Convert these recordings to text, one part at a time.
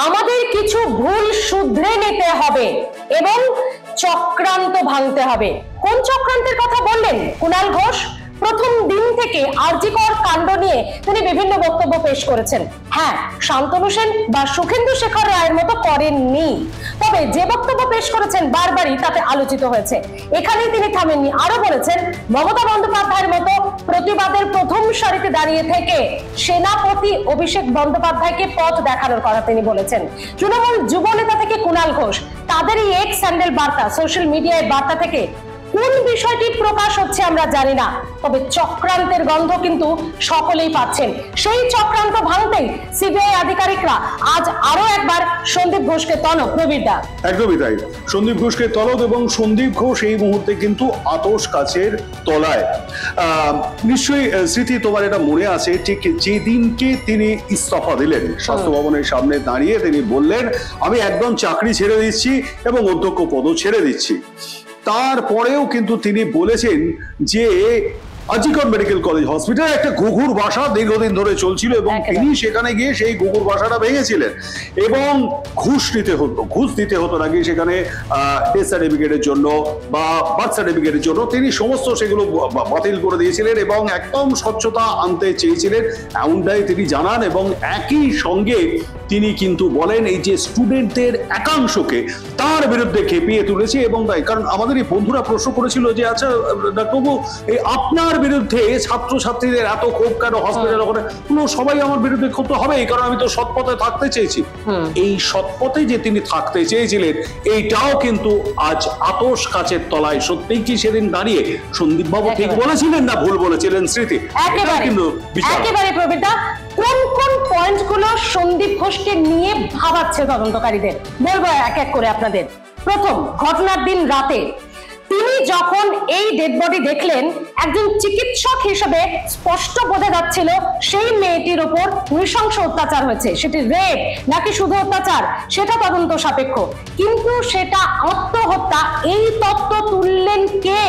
আমাদের কিছু ভুল শুধরে নিতে হবে এবং চক্রান্ত ভাঙতে হবে। কোন চক্রান্তের কথা বললেন কুণাল ঘোষ? প্রথম দিন থেকে আরজি কর কাণ্ড নিয়ে তিনি বিভিন্ন বক্তব্য পেশ করেছেন। হ্যাঁ, শান্তনু সেন বা সুখেন্দু শেখর রায়ের মতো করেননি, তবে যে বক্তব্য পেশ করেছেন বারবারই তাতে আলোচিত হয়েছে। এখানেই তিনি থামেননি, আরো বলেছেন মমতা বন্দ্যোপাধ্যায়ের মতো প্রতিবাদের প্রথম সারিতে দাঁড়িয়ে থেকে সেনাপতি অভিষেক বন্দ্যোপাধ্যায়কে পথ দেখানোর কথা তিনি বলেছেন। তৃণমূল যুব নেতা থেকে কুণাল ঘোষ, তাদের এই এক্স হ্যান্ডেল বার্তা, সোশ্যাল মিডিয়ায় বার্তা থেকে কোন বিষয়টি প্রকাশ হচ্ছে আমরা জানি না, তবে চক্রান্তের গন্ধ কিন্তু সকলেই পাচ্ছেন। সেই চক্রান্ত ভাঙতেই সিবিআই আধিকারিকরা আজ আরো একবার সন্দীপ ঘোষকে তলব। প্রবীরদা, একদমই তাই, সন্দীপ ঘোষকে তলব, এবং সন্দীপ ঘোষ এই মুহূর্তে কিন্তু আতশ কাচের তলায়। নিশ্চয়ই স্মৃতি, তোমার এটা মনে আছে, ঠিক যেদিনকে তিনি ইস্তফা দিলেন, স্বাস্থ্য ভবনের সামনে দাঁড়িয়ে তিনি বললেন আমি একদম চাকরি ছেড়ে দিচ্ছি এবং অধ্যক্ষ পদও ছেড়ে দিচ্ছি। তারপরেও কিন্তু তিনি বলেছেন যে আরজি কর মেডিকেল কলেজ হসপিটাল একটা ঘুঘুর বাসা দীর্ঘদিন ধরে চলছিল এবং তিনি সেখানে গিয়ে সেই ঘুঘুর বাসাটা ভেঙেছিলেন এবং ঘুষ দিতে হতো নাকি সেখানে ডেথ সার্টিফিকেটের জন্য বা বার্থ সার্টিফিকেটের জন্য। তিনি সমস্ত সেগুলো বাতিল করে দিয়েছিলেন এবং একদম স্বচ্ছতা আনতে চেয়েছিলেন, এমনটাই তিনি জানান। এবং একই সঙ্গে তিনি কিন্তু বলেন এই যে স্টুডেন্টদের একাংশকে তার বিরুদ্ধে খেপিয়ে তুলেছে। এবং তাই কারণ আমাদের এই বন্ধুরা প্রশ্ন করেছিল যে আচ্ছা ডাক্তারবাবু, এই আপনার বিরুদ্ধে ছাত্রছাত্রীদের এত ক্ষোভ কেন হসপিটাল ওখানে? সবাই আমার বিরুদ্ধে ক্ষোভ হবে, কারণ আমি তো সৎপথে থাকতে চেয়েছি। এই সৎপথে যে তিনি থাকতে চেয়েছিলেন এইটাও কিন্তু আজ আতশ কাচের তলায়। সত্যিই কি সেদিন দাঁড়িয়ে সন্দীপ বাবু ঠিক বলেছিলেন না ভুল বলেছিলেন স্মৃতি? একেবারে প্রবীরদা, কোন কোন পয়েন্ট গুলো সন্দীপ ঘোষকে নিয়ে ভাবাচ্ছে তদন্তকারীদের বলবো এক এক করে আপনাদের। প্রথম, ঘটনার দিন রাতে তিনি যখন এই ডেড বডি দেখলেন, একজন চিকিৎসক হিসেবে স্পষ্ট বোঝা যাচ্ছিল সেই মেয়েটির উপর নৃশংস অত্যাচার হয়েছে। সেটি রেপ নাকি শুধু অত্যাচার সেটা তদন্ত সাপেক্ষ, কিন্তু সেটা আত্মহত্যা এই তত্ত্ব তুললেন কে?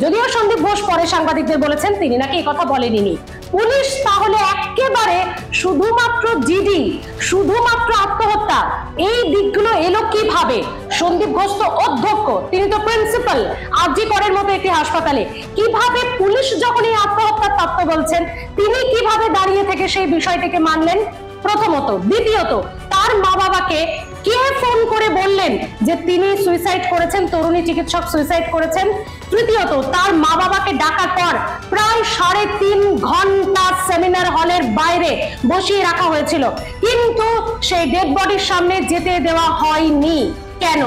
যদিও সন্দীপ ঘোষ পরে সাংবাদিকদের বলেছেন তিনি নাকি এই কথা বলেননি। পুলিশ তাহলে একেবারে শুধুমাত্র জিডি, শুধুমাত্র আত্মহত্যা, এই দিকগুলো এলো কিভাবে? সন্দীপ ঘোষ তো অধ্যক্ষ, তিনি তো প্রিন্সিপাল আরজি করের মতো একটি হাসপাতালে, কিভাবে পুলিশ যখন এই আত্মহত্যার তত্ত্ব বলছেন তিনি কিভাবে দাঁড়িয়ে থেকে সেই বিষয়টিকে মানলেন? প্রথমত। দ্বিতীয়ত, তার মা বাবাকে কে ফোন করে বললেন যে তিনি সুইসাইড করেছেন, তরুণী চিকিৎসক সুইসাইড করেছেন? তৃতীয়ত, তার মা বাবাকে ডাকার পর প্রায় 3.5 ঘন্টা সেমিনার হলের বাইরে বসিয়ে রাখা হয়েছিল, কিন্তু সেই ডেড বডির সামনে যেতে দেওয়া হয়নি কেন?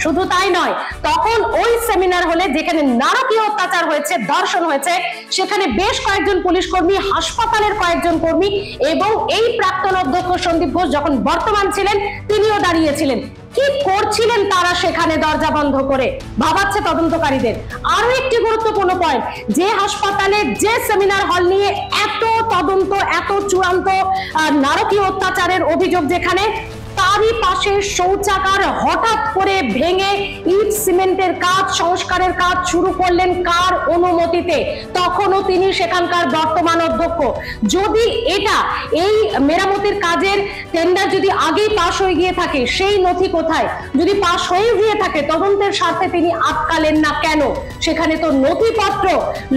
শুধু তাই নয়, তখন ওই সেমিনার হলে যেখানে নারকীয় অত্যাচার হয়েছে, ধর্ষণ হয়েছে, সেখানে বেশ কয়েকজন পুলিশ কর্মী, হাসপাতালের কয়েকজন কর্মী এবং এই প্রাক্তন অধ্যক্ষ সন্দীপ ঘোষ যখন বর্তমান ছিলেন তিনিও দাঁড়িয়েছিলেন। কি করছিলেন তারা সেখানে দরজা বন্ধ করে? ভাবাচ্ছে তদন্তকারীদের। আরো একটি গুরুত্বপূর্ণ পয়েন্ট, যে হাসপাতালে যে সেমিনার হল নিয়ে এত তদন্ত, এত চূড়ান্ত নারকীয় অত্যাচারের অভিযোগ, যেখানে তারই পাশে শৌচাগার হঠাৎ করে ভেঙে ইট সিমেন্টের কাজ, সংস্কারের কাজ শুরু করলেন কার অনুমতিতে? তখনও তিনি সেখানকার বর্তমান অধ্যক্ষ। যদি এটা এই মেরামতির কাজের টেন্ডার যদি আগেই পাশ হয়ে গিয়ে থাকে, সেই নথি কোথায়? যদি পাশ হয়ে গিয়ে থাকে, তদন্তের স্বার্থে তিনি আটকালেন না কেন? সেখানে তো নথিপত্র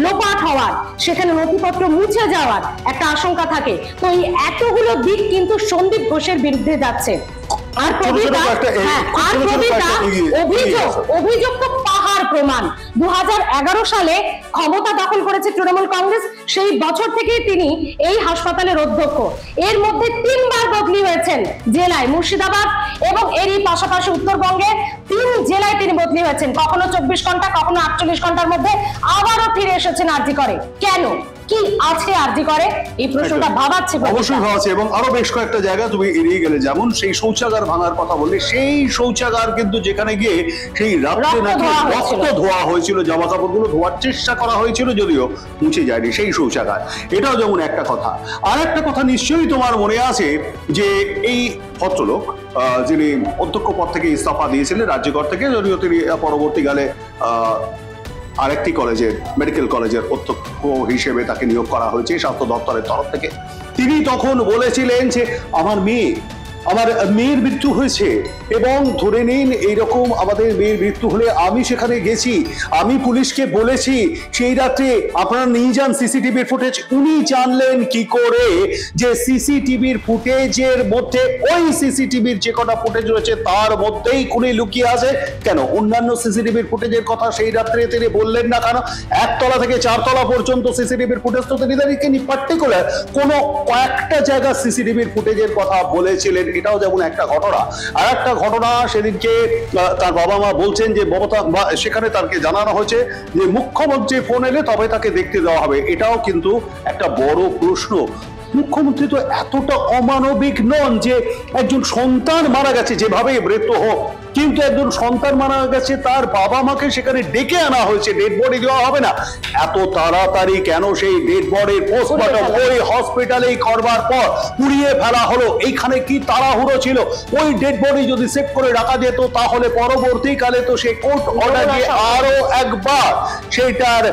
লোপাট হওয়ার, সেখানে নথিপত্র মুছে যাওয়ার একটা আশঙ্কা থাকে। তো এই এতগুলো দিক কিন্তু সন্দীপ ঘোষের বিরুদ্ধে যাচ্ছে। আর অভিযোগ তো পাহাড় প্রমাণ। 2011 সালে ক্ষমতা দখল করেছে তৃণমূল কংগ্রেস, সেই বছর থেকেই তিনি এই হাসপাতালের অধ্যক্ষ। এর মধ্যে 3 বার বদলি হয়েছেন জেলায়, মুর্শিদাবাদ এবং এরই পাশাপাশি উত্তরবঙ্গে 3 জেলায় তিনি বদলি হয়েছেন, কখনো 24 ঘন্টা, কখনো 48 ঘন্টার মধ্যে আবারও ফিরে এসেছেন আরজি করে। কেন? কি আছে আরজি করে? এই প্রশ্নটা ভাবাচ্ছে। অবশ্যই ভাবাচ্ছে। এবং আরো বেশ কয়েকটা জায়গা তুমি এড়িয়ে গেলে, যেমন সেই শৌচাগার ভাঙার কথা বললে, সেই শৌচাগার কিন্তু যেখানে গিয়ে সেই রাত্রে নাকি রক্ত ধোয়া হয়েছিল, জামা কাপড়গুলো ধোয়ার চেষ্টা করা হয়েছিল, যদিও মুছে যায়নি সেই শৌচাগার। এটাও যেমন একটা কথা। আর একটা কথা নিশ্চয়ই তোমার মনে আছে যে এই ভদ্রলোক যিনি অধ্যক্ষ পদ থেকে ইস্তফা দিয়েছিলেন রাজ্যকর থেকে, যদিও তিনি পরবর্তীকালে আরেকটি কলেজের, মেডিকেল কলেজের অধ্যক্ষ হিসেবে তাকে নিয়োগ করা হয়েছে স্বাস্থ্য দপ্তরের তরফ থেকে। তিনি তখন বলেছিলেন যে আমার মেয়ে আমার মেয়ের মৃত্যু হয়েছে এবং ধরে নিন এইরকম আমাদের মেয়ের মৃত্যু হলে আমি সেখানে গেছি, আমি পুলিশকে বলেছি সেই রাত্রে আপনারা নিয়ে যান সিসিটিভির ফুটেজ। উনি জানলেন কি করে যে সিসিটিভির ফুটেজের মধ্যে ওই সিসিটিভির যে কটা ফুটেজ রয়েছে তার মধ্যেই খুনি লুকিয়ে আছে? কেন অন্যান্য সিসিটিভির ফুটেজের কথা সেই রাত্রে তিনি বললেন না কেন? একতলা থেকে চারতলা পর্যন্ত সিসিটিভির ফুটেজ তো তিনি পার্টিকুলার কোনো কয়েকটা জায়গা সিসিটিভির ফুটেজের কথা বলেছিলেন। এটাও যেমন একটা ঘটনা। আর একটা ঘটনা সেদিনকে তার বাবা মা বলছেন যে সেখানে তাকে জানানো হয়েছে যে মুখ্যমন্ত্রী ফোন এলে তবে তাকে দেখতে দেওয়া হবে। এটাও কিন্তু একটা বড় প্রশ্ন। মুখ্যমন্ত্রী তো এতটা অমানবিক নন যে একজন সন্তান মারা গেছে, যেভাবে মৃত্যু হোক, কিন্তু একজন সন্তান মারা গেছে তার বাবা মাকে সেখানে ডেকে আনা হয়েছে, ডেড বডি দেওয়া হবে না। এত তাড়াতাড়ি কেন সেই ডেড বডির পোস্টমর্টম ওই হসপিটালেই করবার পর পুড়িয়ে ফেলা হলো? এইখানে কি তাড়াহুড়ো ছিল? ওই ডেড বডি যদি সেভ করে রাখা যেত তাহলে পরবর্তীকালে তো সে কোর্ট অর্ডার দিয়ে আরো একবার সেইটার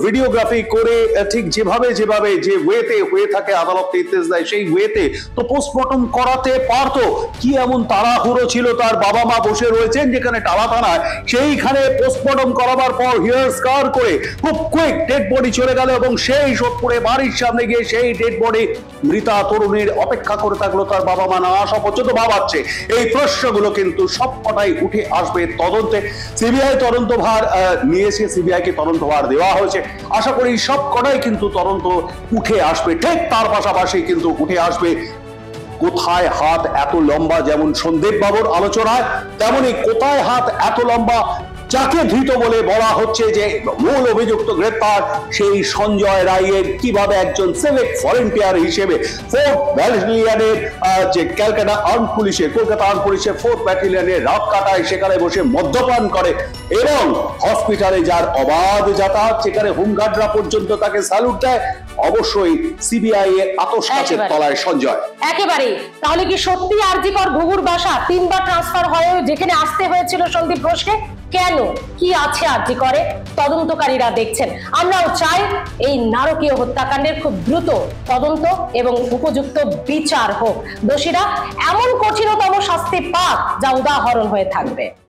ভিডিওগ্রাফি করে ঠিক যেভাবে যে ওয়েতে হয়ে থাকে আদালত নির্দেশ দেয় সেই ওয়েতে তো পোস্টমর্টম করাতে পারতো। কি এমন তাড়াহুড়ো ছিল? তার বাবা মা বসে রয়েছেন যেখানে টালা থানায়, সেইখানে পোস্টমর্টম করাবার পর হিয়ার স্কার করে খুব কুইক ডেড বডি চলে গেল এবং সেই সোদপুরে বাড়ির সামনে গিয়ে সেই ডেড বডি মৃতা তরুণীর অপেক্ষা করে থাকলো। তার বাবা মা না আসা পর্যন্ত ভাবাচ্ছে। এই প্রশ্নগুলো কিন্তু সবকটাই উঠে আসবে তদন্তে। সিবিআই তদন্তভার নিয়েছে, সিবিআই কে তদন্তভার দেওয়া হয়েছে। আশা করি সবকটাই কিন্তু তদন্ত উঠে আসবে। ঠিক তার পাশাপাশি কিন্তু উঠে আসবে কোথায় হাত এত লম্বা, যেমন সন্দীপ বাবুর আলোচনায়, তেমনি কোথায় হাত এত লম্বা যাকে ধৃত বলে বলা হচ্ছে যে মূল অভিযুক্ত গ্রেপ্তার, সেই সঞ্জয় রায়ের কিভাবে একজন সিভিক ভলেন্টিয়ার হিসেবে ফোর্থ ব্যাটালিয়নের যে ক্যালকাটা আর্ম পুলিশের, কলকাতা আর্ম পুলিশের ফোর্থ ব্যাটালিয়নের রাত কাটায়, সেখানে বসে মদ্যপান করে এবং হসপিটালে যার অবাধ যাতায়াত, সেখানে হোমগার্ডরা পর্যন্ত তাকে স্যালুট দেয়। অবশ্যই সিবিআই এর আতশ কাচের তলায় সঞ্জয়। একেবারে। তাহলে কি সত্যি আরজিকর ঘুঘুর বাসা 3 বার ট্রান্সফার হয়ে যেখানে আসতে হয়েছিল সন্দীপ ঘোষকে? কেন, কি আছে আরজিকরে? তদন্তকারীরা দেখছেন। আমরাও চাই এই নারকীয় হত্যাকাণ্ডের খুব দ্রুত তদন্ত এবং উপযুক্ত বিচার হোক। দোষীরা এমন কঠিনতম শাস্তি পাক যা উদাহরণ হয়ে থাকবে।